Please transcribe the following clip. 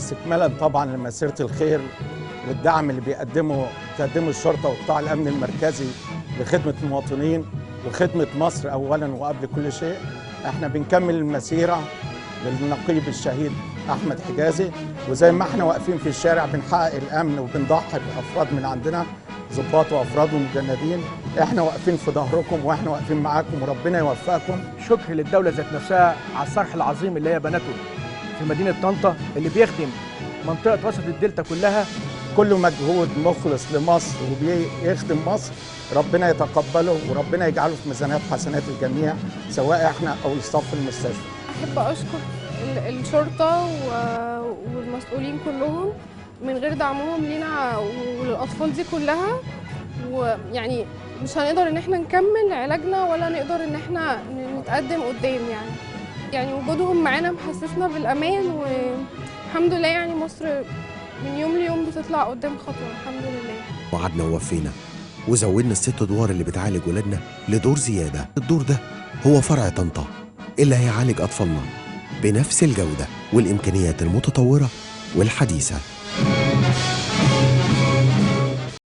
استكمالا طبعا لمسيرة الخير والدعم اللي بتقدمه الشرطة وقطاع الأمن المركزي لخدمة المواطنين وخدمة مصر أولا وقبل كل شيء. احنا بنكمل المسيرة للنقيب الشهيد أحمد حجازي، وزي ما احنا واقفين في الشارع بنحقق الأمن وبنضحي بأفراد من عندنا ضباط وأفراد ومجندين، احنا واقفين في ظهركم واحنا واقفين معاكم وربنا يوفقكم. شكر للدولة ذات نفسها على الصرح العظيم اللي هي بنته في مدينة طنطا اللي بيخدم منطقة وسط الدلتا كلها. كل مجهود مخلص لمصر وبيخدم مصر ربنا يتقبله وربنا يجعله في ميزانات حسنات الجميع سواء احنا او الصف المستشفى. احب اشكر الشرطه والمسؤولين كلهم، من غير دعمهم لينا وللاطفال دي كلها ويعني مش هنقدر ان احنا نكمل علاجنا ولا نقدر ان احنا نتقدم قدام. يعني وجودهم معانا محسسنا بالامان، والحمد لله يعني مصر من يوم ليوم بتطلع قدام خطوه الحمد لله. وعدنا ووفينا وزودنا ال6 ادوار اللي بتعالج ولادنا لدور زياده. الدور ده هو فرع طنطا اللي هيعالج اطفالنا بنفس الجوده والامكانيات المتطوره والحديثه.